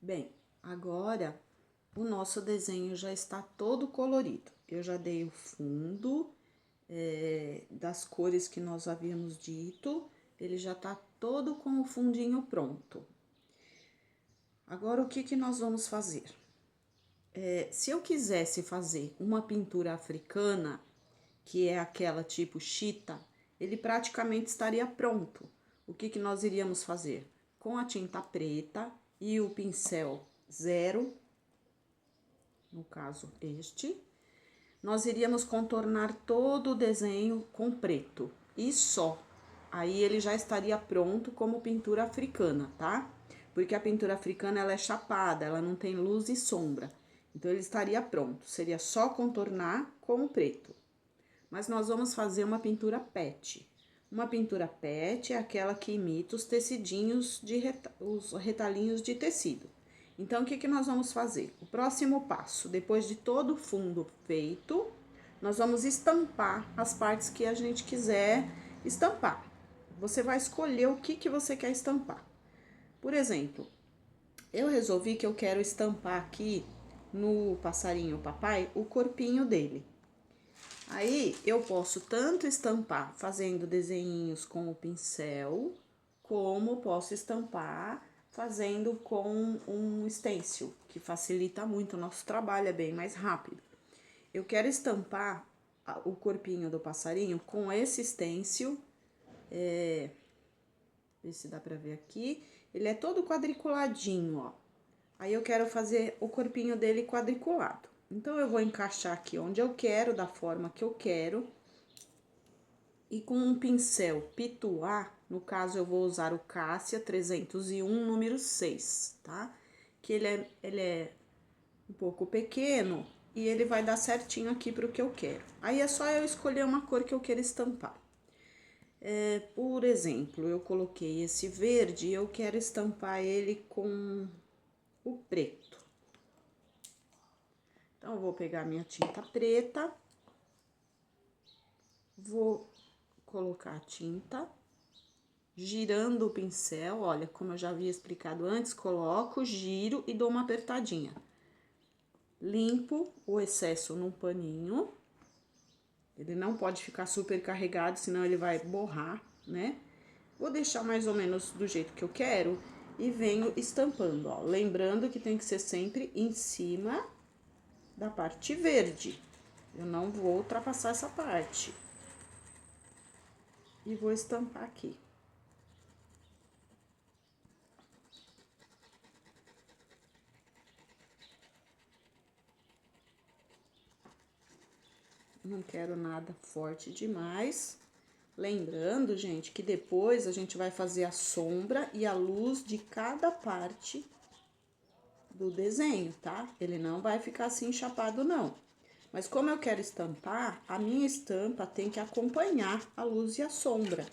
Bem, agora o nosso desenho já está todo colorido. Eu já dei o fundo das cores que nós havíamos dito, ele já está todo com o fundinho pronto. Agora, o que nós vamos fazer? Se eu quisesse fazer uma pintura africana, que é aquela tipo chita, ele praticamente estaria pronto. O que nós iríamos fazer? Com a tinta preta e o pincel 0, no caso este, nós iríamos contornar todo o desenho com preto e só. Aí ele já estaria pronto como pintura africana, tá? Porque a pintura africana ela é chapada, ela não tem luz e sombra. Então ele estaria pronto, seria só contornar com o preto. Mas nós vamos fazer uma pintura PET. Uma pintura PET é aquela que imita os tecidinhos, os retalhinhos de tecido. Então, o que nós vamos fazer? O próximo passo, depois de todo o fundo feito, nós vamos estampar as partes que a gente quiser estampar. Você vai escolher o que você quer estampar. Por exemplo, eu resolvi que eu quero estampar aqui no passarinho papai o corpinho dele. Aí, eu posso tanto estampar fazendo desenhinhos com o pincel, como posso estampar fazendo com um stencil, que facilita muito o nosso trabalho, é bem mais rápido. Eu quero estampar o corpinho do passarinho com esse stencil, ver se dá pra ver aqui, ele é todo quadriculadinho, ó. Aí eu quero fazer o corpinho dele quadriculado. Então, eu vou encaixar aqui onde eu quero, da forma que eu quero. E com um pincel Pituá, no caso eu vou usar o Cássia 301, número 6, tá? Que ele é um pouco pequeno e ele vai dar certinho aqui pro que eu quero. Aí é só eu escolher uma cor que eu quero estampar. Por exemplo, eu coloquei esse verde e eu quero estampar ele com o preto. Então, eu vou pegar minha tinta preta, vou colocar a tinta, girando o pincel, olha, como eu já havia explicado antes, coloco, giro e dou uma apertadinha. Limpo o excesso num paninho, ele não pode ficar super carregado, senão ele vai borrar, né? Vou deixar mais ou menos do jeito que eu quero e venho estampando, ó. Lembrando que tem que ser sempre em cima da parte verde. Eu não vou ultrapassar essa parte. E vou estampar aqui. Não quero nada forte demais. Lembrando, gente, que depois a gente vai fazer a sombra e a luz de cada parte do desenho, tá? Ele não vai ficar assim chapado, não. Mas como eu quero estampar, a minha estampa tem que acompanhar a luz e a sombra.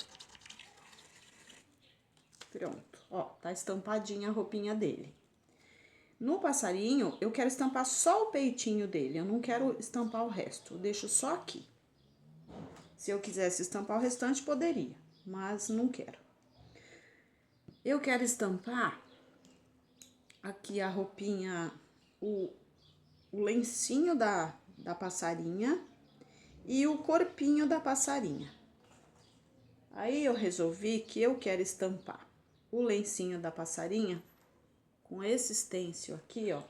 Pronto, ó, tá estampadinha a roupinha dele. No passarinho, eu quero estampar só o peitinho dele, eu não quero estampar o resto, eu deixo só aqui. Se eu quisesse estampar o restante, poderia, mas não quero. Eu quero estampar aqui a roupinha, o lencinho da passarinha e o corpinho da passarinha. Aí eu resolvi que eu quero estampar o lencinho da passarinha com esse stencil aqui, ó.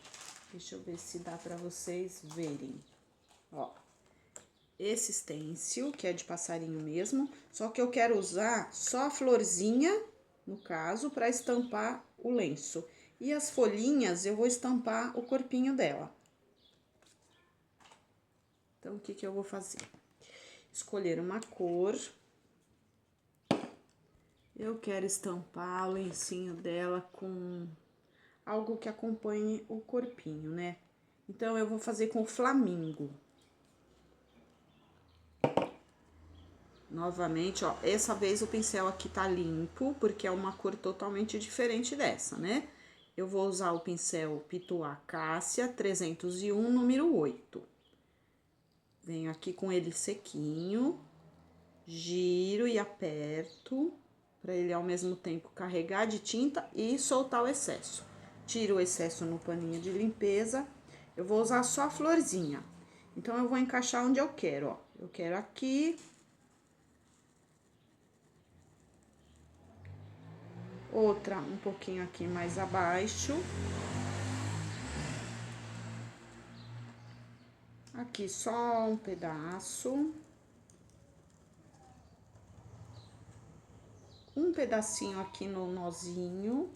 Deixa eu ver se dá pra vocês verem, ó. Esse stencil, que é de passarinho mesmo, só que eu quero usar só a florzinha, no caso, para estampar o lenço. E as folhinhas eu vou estampar o corpinho dela. Então, o que eu vou fazer? Escolher uma cor. Eu quero estampar o lencinho dela com algo que acompanhe o corpinho, né? Então, eu vou fazer com flamingo. Novamente, ó, essa vez o pincel aqui tá limpo, porque é uma cor totalmente diferente dessa, né? Eu vou usar o pincel Pituá Cássia 301, número 8. Venho aqui com ele sequinho, giro e aperto, para ele ao mesmo tempo carregar de tinta e soltar o excesso. tiro o excesso no paninho de limpeza. Eu vou usar só a florzinha. Então, eu vou encaixar onde eu quero, ó. Eu quero aqui. Outra um pouquinho aqui mais abaixo. Aqui só um pedaço. Um pedacinho aqui no nozinho.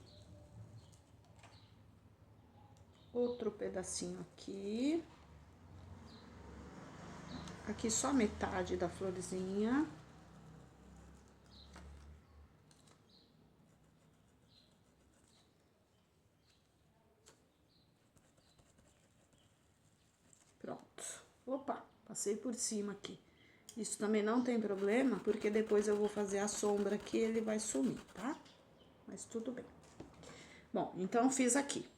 Outro pedacinho aqui. Aqui só metade da florzinha. Pronto. Opa, passei por cima aqui. Isso também não tem problema, porque depois eu vou fazer a sombra aqui e ele vai sumir, tá? Mas tudo bem. Bom, então fiz aqui.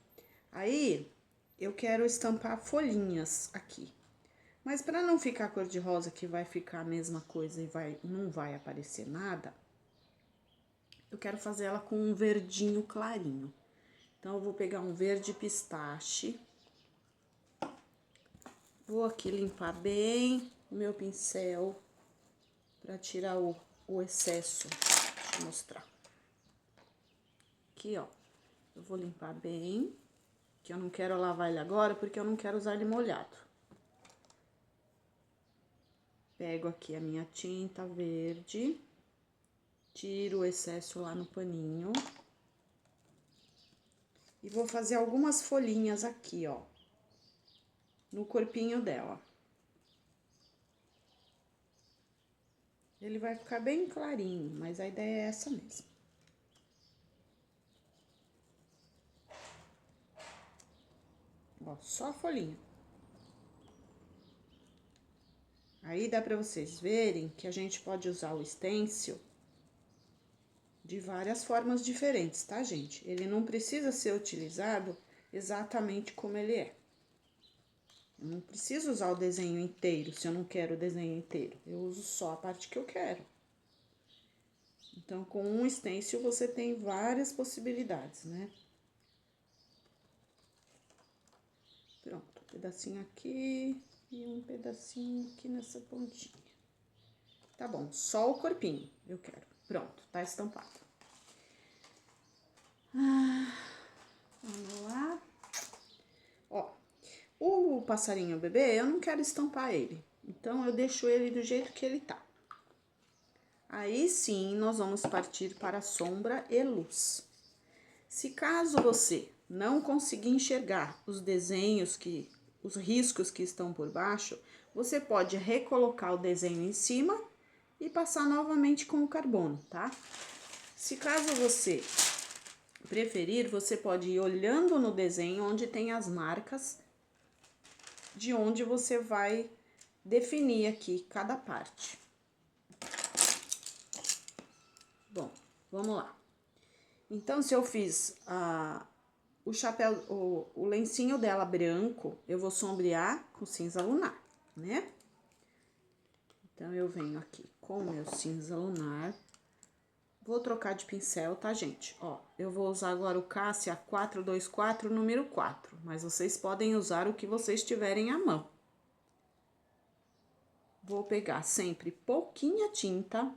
Aí, eu quero estampar folhinhas aqui. Mas para não ficar cor de rosa, que vai ficar a mesma coisa e não vai aparecer nada, eu quero fazer ela com um verdinho clarinho. Então, eu vou pegar um verde pistache. Vou aqui limpar bem o meu pincel para tirar o excesso. Deixa eu mostrar. Aqui, ó. Eu vou limpar bem, que eu não quero lavar ele agora, porque eu não quero usar ele molhado. Pego aqui a minha tinta verde, tiro o excesso lá no paninho. E vou fazer algumas folhinhas aqui, ó, no corpinho dela. Ele vai ficar bem clarinho, mas a ideia é essa mesmo. Ó, só a folhinha. Aí dá pra vocês verem que a gente pode usar o stencil de várias formas diferentes, tá, gente? Ele não precisa ser utilizado exatamente como ele é. Eu não preciso usar o desenho inteiro, se eu não quero o desenho inteiro. Eu uso só a parte que eu quero. Então, com um stencil, você tem várias possibilidades, né? Pronto, um pedacinho aqui e um pedacinho aqui nessa pontinha. Tá bom, só o corpinho eu quero. Pronto, tá estampado. Vamos lá. Ó, o passarinho bebê, eu não quero estampar ele. Então, eu deixo ele do jeito que ele tá. Aí sim, nós vamos partir para sombra e luz. Se caso você não conseguir enxergar os desenhos os riscos que estão por baixo, você pode recolocar o desenho em cima e passar novamente com o carbono, tá? Se caso você preferir, você pode ir olhando no desenho onde tem as marcas de onde você vai definir aqui cada parte. Bom, vamos lá. Então, se eu fiz o chapéu, o lencinho dela branco, eu vou sombrear com cinza lunar, né? Então, eu venho aqui com o meu cinza lunar. Vou trocar de pincel, tá, gente? Ó, eu vou usar agora o Cássia 424, número 4. Mas vocês podem usar o que vocês tiverem à mão. Vou pegar sempre pouquinha tinta,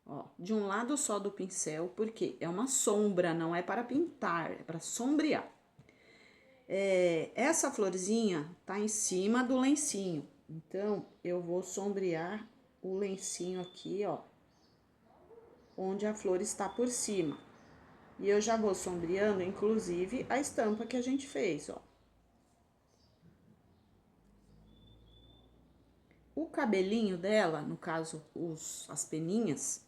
ó, de um lado só do pincel, porque é uma sombra, não é para pintar, é para sombrear. Essa florzinha tá em cima do lencinho, então eu vou sombrear o lencinho aqui, ó, onde a flor está por cima. E eu já vou sombreando, inclusive, a estampa que a gente fez, ó. O cabelinho dela, no caso, as peninhas,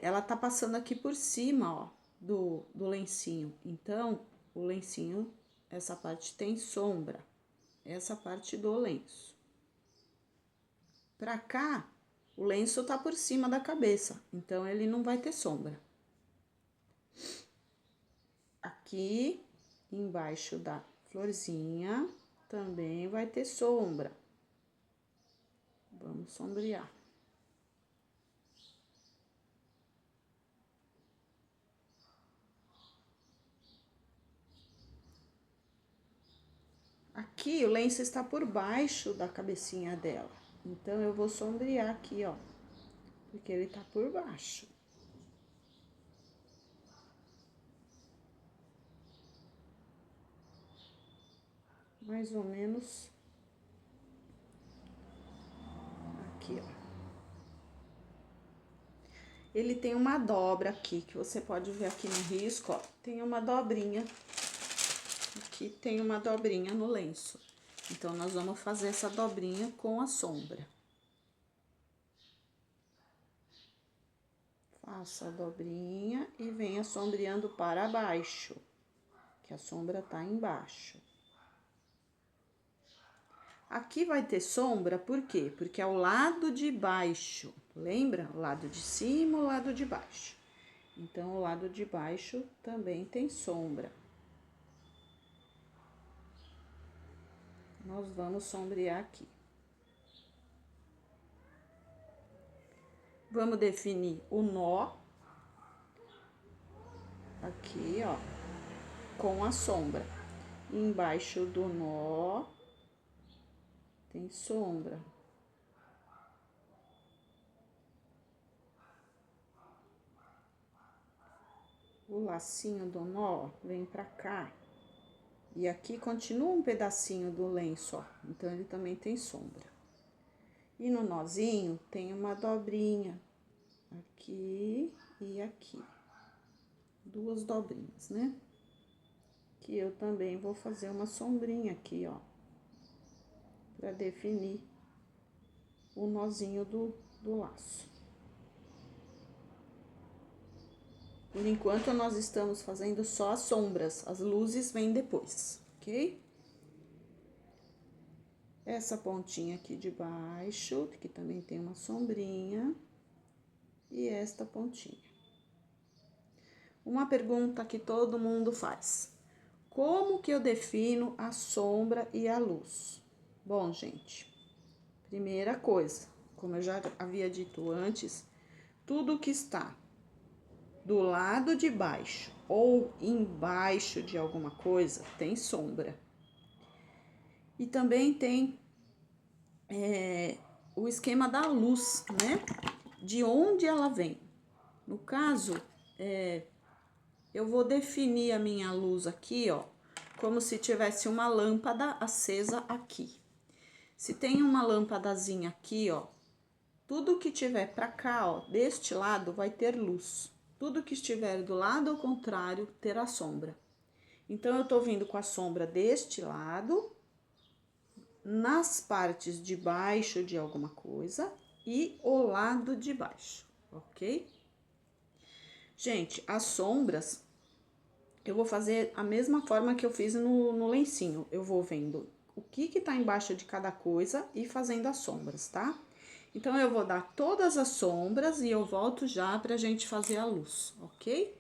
ela tá passando aqui por cima, ó, do lencinho. Então, o lencinho, essa parte tem sombra, essa parte do lenço. Pra cá, o lenço tá por cima da cabeça, então ele não vai ter sombra. Aqui, embaixo da florzinha, também vai ter sombra. Vamos sombrear. Aqui o lenço está por baixo da cabecinha dela. Então, eu vou sombrear aqui, ó. Porque ele tá por baixo. Mais ou menos aqui, ó. Ele tem uma dobra aqui, que você pode ver aqui no risco, ó. Tem uma dobrinha. Aqui tem uma dobrinha no lenço. Então, nós vamos fazer essa dobrinha com a sombra. Faça a dobrinha e venha sombreando para baixo, que a sombra tá embaixo. Aqui vai ter sombra, por quê? Porque é o lado de baixo, lembra? O lado de cima, o lado de baixo. Então, o lado de baixo também tem sombra. Nós vamos sombrear aqui. Vamos definir o nó. Aqui, ó, com a sombra. Embaixo do nó tem sombra. O lacinho do nó vem pra cá. E aqui continua um pedacinho do lenço, ó. Então, ele também tem sombra. E no nozinho tem uma dobrinha. Aqui e aqui. Duas dobrinhas, né? Que eu também vou fazer uma sombrinha aqui, ó. Pra definir o nozinho do laço. Por enquanto, nós estamos fazendo só as sombras, as luzes vêm depois, ok? Essa pontinha aqui de baixo, que também tem uma sombrinha, e esta pontinha. Uma pergunta que todo mundo faz: como que eu defino a sombra e a luz? Bom, gente, primeira coisa, como eu já havia dito antes, tudo que está do lado de baixo ou embaixo de alguma coisa tem sombra. E também tem o esquema da luz, né? De onde ela vem. No caso, eu vou definir a minha luz aqui, ó, como se tivesse uma lâmpada acesa aqui. Se tem uma lâmpadazinha aqui, ó, tudo que tiver pra cá, ó, deste lado, vai ter luz. Tudo que estiver do lado ao contrário terá sombra. Então, eu tô vindo com a sombra deste lado, nas partes de baixo de alguma coisa e o lado de baixo, ok? Gente, as sombras, eu vou fazer a mesma forma que eu fiz no lencinho. Eu vou vendo o que tá embaixo de cada coisa e fazendo as sombras, tá? Então, eu vou dar todas as sombras e eu volto já pra gente fazer a luz, ok?